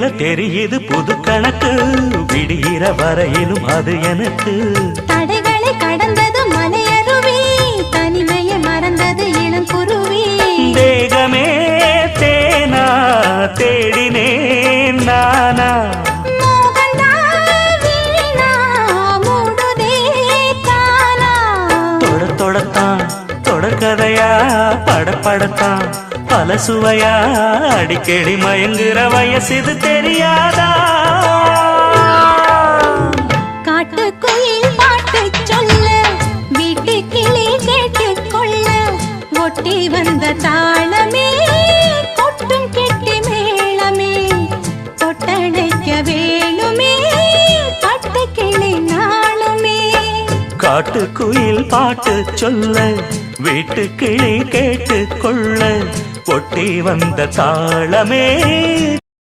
தேனில தெரியுது புது கணக்கு விடுகிற வரையிலும் அது எனக்கு தடைகளை கடந்தது மலையருவி தனிமையை மறந்தது இளங்குருவி தேகமே தேனா தேடினேன் நானா தொடத்தான் தொடர்கதையா படப்படத்தான் பல சுவையா அடிக்கடி மயங்குற வயசு தெரியாதா காட்டுக்குயில் பாட்டு சொல்ல வீட்டு கிளி கேட்டுக்கொள்ள ஒட்டி வந்த தாளமே கொட்டும் கெட்டி மேளமே தொட்டடைக்க வேணுமே பட்டு கிளி நாளுமே காட்டுக்குயில் பாட்டு சொல்ல வீட்டு கிளி கேட்டுக்கொள்ள ஒட்டி வந்த தாளமே